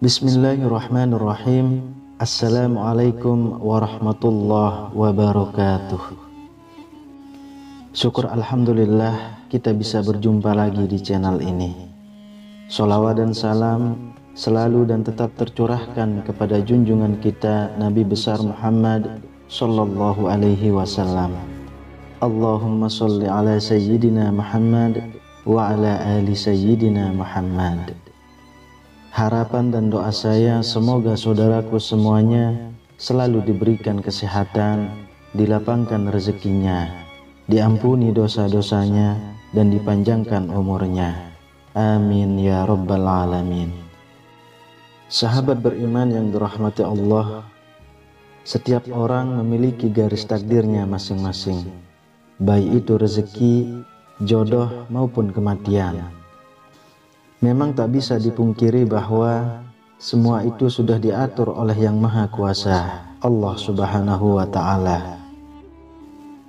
Bismillahirrahmanirrahim. Assalamualaikum warahmatullahi wabarakatuh. Syukur alhamdulillah kita bisa berjumpa lagi di channel ini. Sholawat dan salam selalu dan tetap tercurahkan kepada junjungan kita Nabi besar Muhammad sallallahu alaihi wasallam. Allahumma sholli ala sayyidina Muhammad wa ala ali sayyidina Muhammad. Harapan dan doa saya semoga saudaraku semuanya selalu diberikan kesehatan, dilapangkan rezekinya, diampuni dosa-dosanya, dan dipanjangkan umurnya. Amin ya rabbal alamin. Sahabat beriman yang dirahmati Allah, setiap orang memiliki garis takdirnya masing-masing, baik itu rezeki, jodoh maupun kematian. Memang tak bisa dipungkiri bahwa semua itu sudah diatur oleh Yang Maha Kuasa, Allah Subhanahu wa Ta'ala.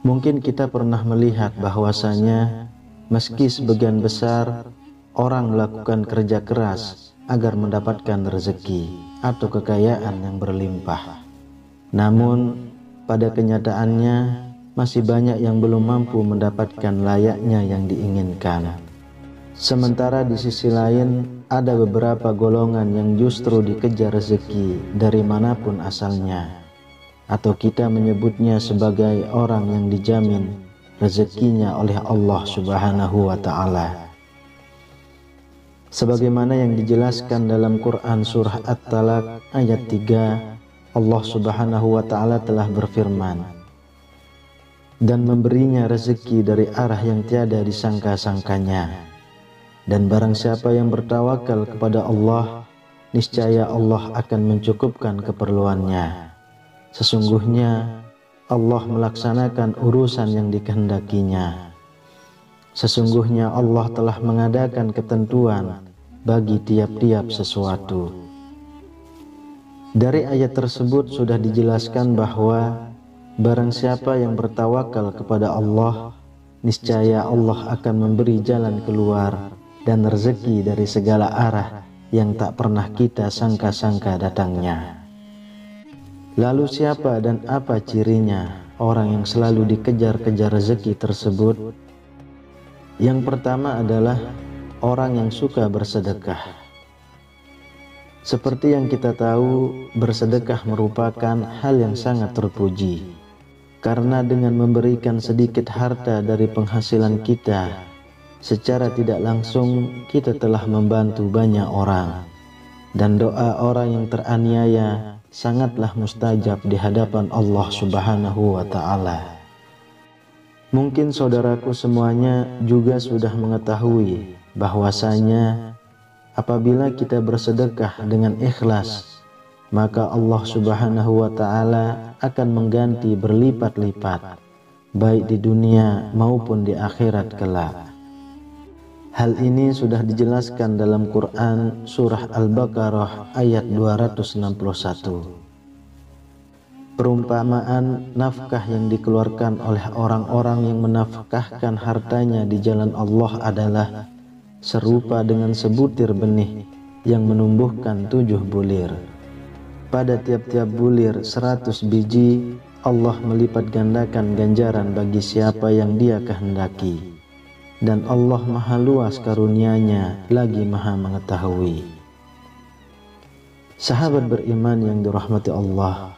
Mungkin kita pernah melihat bahwasanya meski sebagian besar orang melakukan kerja keras agar mendapatkan rezeki atau kekayaan yang berlimpah, namun pada kenyataannya masih banyak yang belum mampu mendapatkan layaknya yang diinginkan. Sementara di sisi lain ada beberapa golongan yang justru dikejar rezeki dari manapun asalnya, atau kita menyebutnya sebagai orang yang dijamin rezekinya oleh Allah Subhanahu wa Ta'ala. Sebagaimana yang dijelaskan dalam Quran surah At-Talaq ayat 3, Allah Subhanahu wa Ta'ala telah berfirman, dan memberinya rezeki dari arah yang tiada disangka-sangkanya. Dan barang siapa yang bertawakal kepada Allah, niscaya Allah akan mencukupkan keperluannya. Sesungguhnya Allah melaksanakan urusan yang dikehendakinya. Sesungguhnya Allah telah mengadakan ketentuan bagi tiap-tiap sesuatu. Dari ayat tersebut sudah dijelaskan bahwa barang siapa yang bertawakal kepada Allah, niscaya Allah akan memberi jalan keluar dan rezeki dari segala arah yang tak pernah kita sangka-sangka datangnya. Lalu siapa dan apa cirinya orang yang selalu dikejar-kejar rezeki tersebut? Yang pertama adalah orang yang suka bersedekah. Seperti yang kita tahu, bersedekah merupakan hal yang sangat terpuji, karena dengan memberikan sedikit harta dari penghasilan kita, secara tidak langsung kita telah membantu banyak orang, dan doa orang yang teraniaya sangatlah mustajab di hadapan Allah Subhanahu wa Ta'ala. Mungkin saudaraku semuanya juga sudah mengetahui bahwasanya apabila kita bersedekah dengan ikhlas, maka Allah Subhanahu wa Ta'ala akan mengganti berlipat-lipat, baik di dunia maupun di akhirat kelak. Hal ini sudah dijelaskan dalam Quran surah Al-Baqarah ayat 261. Perumpamaan nafkah yang dikeluarkan oleh orang-orang yang menafkahkan hartanya di jalan Allah adalah serupa dengan sebutir benih yang menumbuhkan 7 bulir. Pada tiap-tiap bulir 100 biji, Allah melipat gandakan ganjaran bagi siapa yang Dia kehendaki. Dan Allah maha luas karunia-Nya lagi maha mengetahui. Sahabat beriman yang dirahmati Allah,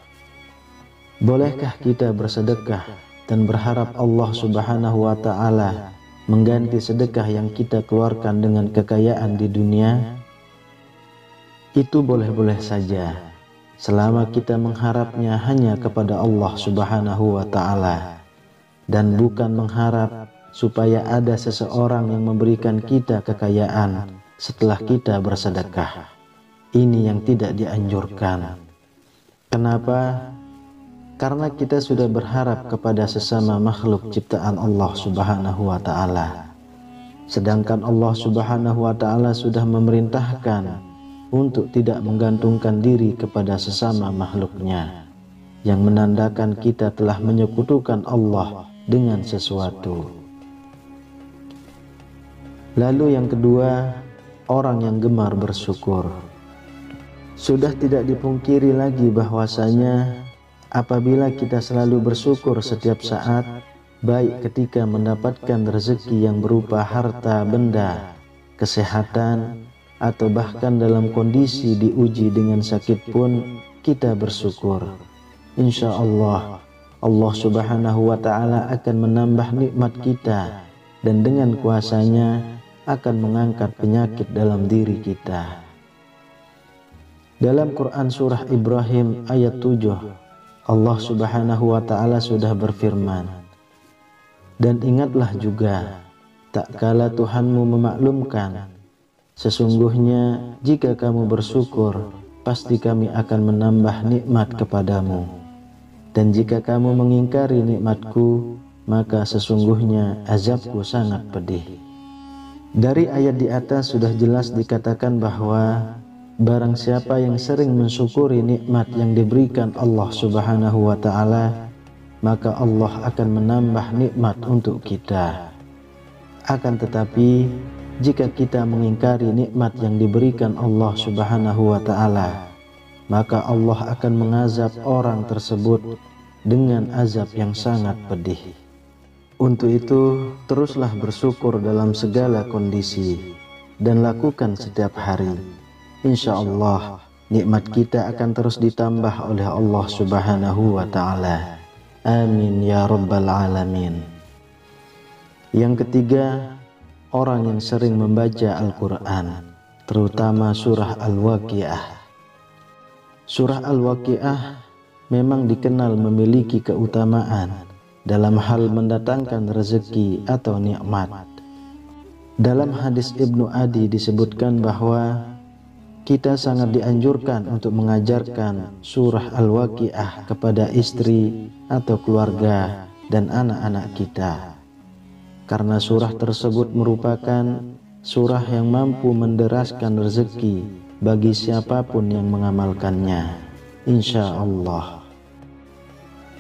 bolehkah kita bersedekah dan berharap Allah Subhanahu wa Ta'ala mengganti sedekah yang kita keluarkan dengan kekayaan di dunia? Itu boleh-boleh saja, selama kita mengharapnya hanya kepada Allah Subhanahu wa Ta'ala, dan bukan mengharap supaya ada seseorang yang memberikan kita kekayaan setelah kita bersedekah. Ini yang tidak dianjurkan. Kenapa? Karena kita sudah berharap kepada sesama makhluk ciptaan Allah Subhanahu wa Ta'ala. sedangkan Allah Subhanahu wa Ta'ala sudah memerintahkan untuk tidak menggantungkan diri kepada sesama makhluknya, yang menandakan kita telah menyekutukan Allah dengan sesuatu. Lalu yang kedua, orang yang gemar bersyukur. Sudah tidak dipungkiri lagi bahwasanya apabila kita selalu bersyukur setiap saat, baik ketika mendapatkan rezeki yang berupa harta benda, kesehatan, atau bahkan dalam kondisi diuji dengan sakit pun kita bersyukur, insya Allah Allah Subhanahu wa Ta'ala akan menambah nikmat kita dan dengan kuasanya akan mengangkat penyakit dalam diri kita. Dalam Quran surah Ibrahim ayat 7, Allah Subhanahu wa Ta'ala sudah berfirman, dan ingatlah juga tak kala Tuhanmu memaklumkan, sesungguhnya jika kamu bersyukur, pasti kami akan menambah nikmat kepadamu. Dan jika kamu mengingkari nikmatku, maka sesungguhnya azabku sangat pedih. Dari ayat di atas sudah jelas dikatakan bahwa barang siapa yang sering mensyukuri nikmat yang diberikan Allah Subhanahu wa Ta'ala, maka Allah akan menambah nikmat untuk kita. Akan tetapi jika kita mengingkari nikmat yang diberikan Allah Subhanahu wa Ta'ala, maka Allah akan mengazab orang tersebut dengan azab yang sangat pedih. Untuk itu, teruslah bersyukur dalam segala kondisi dan lakukan setiap hari. Insya Allah, nikmat kita akan terus ditambah oleh Allah Subhanahu wa Ta'ala. Amin ya Rabbal Alamin. Yang ketiga, orang yang sering membaca Al-Quran, terutama surah Al-Waqiah. Surah Al-Waqiah memang dikenal memiliki keutamaan dalam hal mendatangkan rezeki atau nikmat. Dalam hadis Ibnu Adi disebutkan bahwa kita sangat dianjurkan untuk mengajarkan surah Al-Waqiah kepada istri atau keluarga dan anak-anak kita, karena surah tersebut merupakan surah yang mampu menderaskan rezeki bagi siapapun yang mengamalkannya, insya Allah.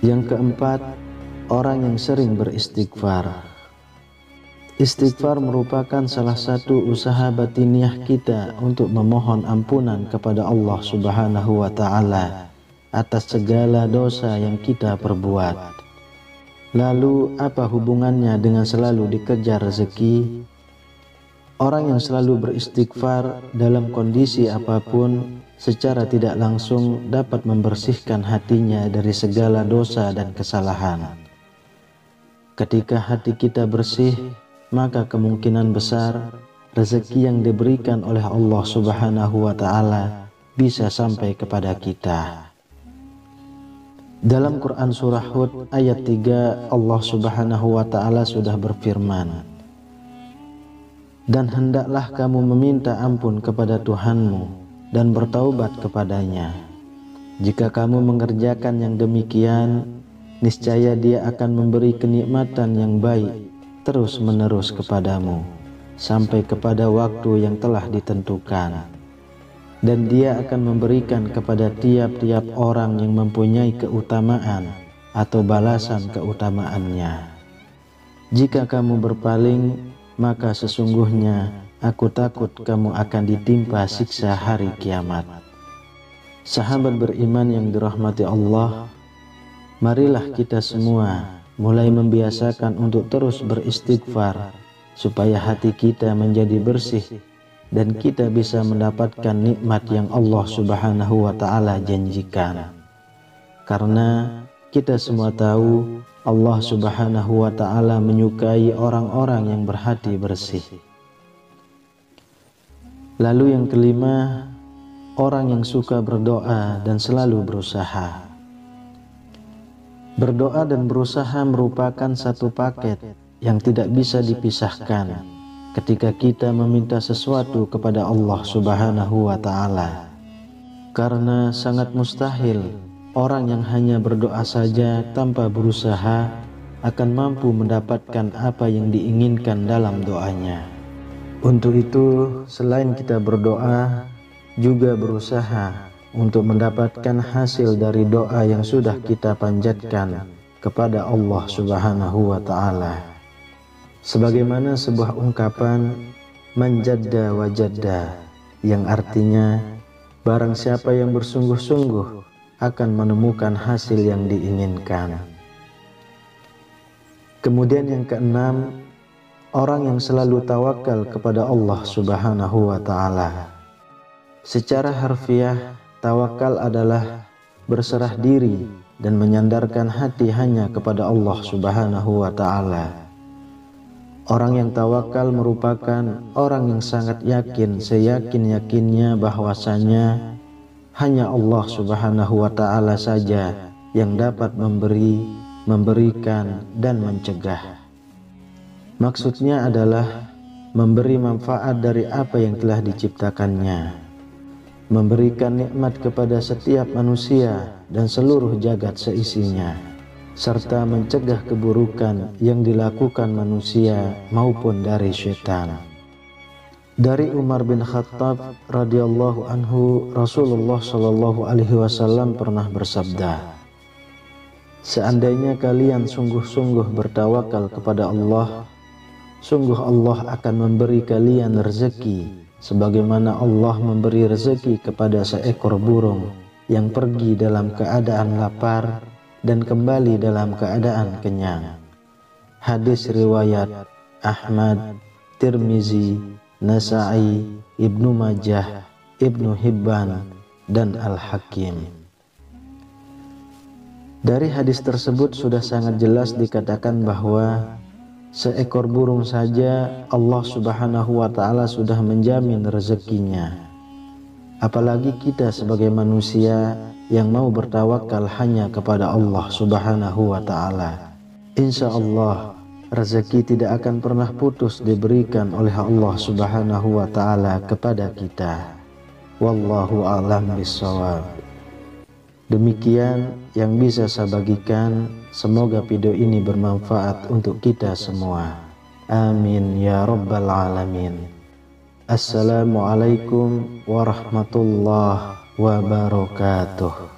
Yang keempat, orang yang sering beristighfar. Istighfar merupakan salah satu usaha batiniah kita untuk memohon ampunan kepada Allah Subhanahu wa Ta'ala atas segala dosa yang kita perbuat. Lalu apa hubungannya dengan selalu dikejar rezeki? Orang yang selalu beristighfar dalam kondisi apapun secara tidak langsung dapat membersihkan hatinya dari segala dosa dan kesalahan. Ketika hati kita bersih, maka kemungkinan besar rezeki yang diberikan oleh Allah Subhanahu wa Ta'ala bisa sampai kepada kita. Dalam Quran surah Hud ayat 3, Allah Subhanahu wa Ta'ala sudah berfirman, dan hendaklah kamu meminta ampun kepada Tuhanmu dan bertaubat kepadanya. Jika kamu mengerjakan yang demikian, niscaya Dia akan memberi kenikmatan yang baik terus menerus kepadamu sampai kepada waktu yang telah ditentukan. Dan Dia akan memberikan kepada tiap-tiap orang yang mempunyai keutamaan atau balasan keutamaannya. Jika kamu berpaling, maka sesungguhnya aku takut kamu akan ditimpa siksa hari kiamat. Sahabat beriman yang dirahmati Allah, marilah kita semua mulai membiasakan untuk terus beristighfar supaya hati kita menjadi bersih dan kita bisa mendapatkan nikmat yang Allah Subhanahu wa Ta'ala janjikan. Karena kita semua tahu Allah Subhanahu wa Ta'ala menyukai orang-orang yang berhati bersih. Lalu yang kelima, orang yang suka berdoa dan selalu berusaha. Berdoa dan berusaha merupakan satu paket yang tidak bisa dipisahkan ketika kita meminta sesuatu kepada Allah Subhanahu wa Ta'ala. Karena sangat mustahil orang yang hanya berdoa saja tanpa berusaha akan mampu mendapatkan apa yang diinginkan dalam doanya. Untuk itu, selain kita berdoa, juga berusaha untuk mendapatkan hasil dari doa yang sudah kita panjatkan kepada Allah Subhanahu wa Ta'ala. Sebagaimana sebuah ungkapan man jadda wa jadda, yang artinya barang siapa yang bersungguh-sungguh akan menemukan hasil yang diinginkan. Kemudian yang keenam, orang yang selalu tawakal kepada Allah Subhanahu wa Ta'ala. Secara harfiah, tawakal adalah berserah diri dan menyandarkan hati hanya kepada Allah Subhanahu wa Ta'ala. Orang yang tawakal merupakan orang yang sangat yakin, seyakin-yakinnya bahwasanya hanya Allah Subhanahu wa Ta'ala saja yang dapat memberi, memberikan, dan mencegah. Maksudnya adalah memberi manfaat dari apa yang telah diciptakannya, memberikan nikmat kepada setiap manusia dan seluruh jagat seisinya, serta mencegah keburukan yang dilakukan manusia maupun dari syaitan. Dari Umar bin Khattab radhiyallahu anhu, Rasulullah shallallahu alaihi wasallam pernah bersabda, "Seandainya kalian sungguh-sungguh bertawakal kepada Allah, sungguh Allah akan memberi kalian rezeki sebagaimana Allah memberi rezeki kepada seekor burung yang pergi dalam keadaan lapar dan kembali dalam keadaan kenyang." Hadis riwayat Ahmad, Tirmizi, Nasa'i, Ibnu Majah, Ibnu Hibban, dan Al-Hakim. Dari hadis tersebut sudah sangat jelas dikatakan bahwa seekor burung saja Allah Subhanahu wa Ta'ala sudah menjamin rezekinya. Apalagi kita sebagai manusia yang mau bertawakal hanya kepada Allah Subhanahu wa Ta'ala. Insya Allah rezeki tidak akan pernah putus diberikan oleh Allah Subhanahu wa Ta'ala kepada kita. Wallahu a'lam bishawab. Demikian yang bisa saya bagikan. Semoga video ini bermanfaat untuk kita semua. Amin ya rabbal alamin. Assalamualaikum warahmatullahi wabarakatuh.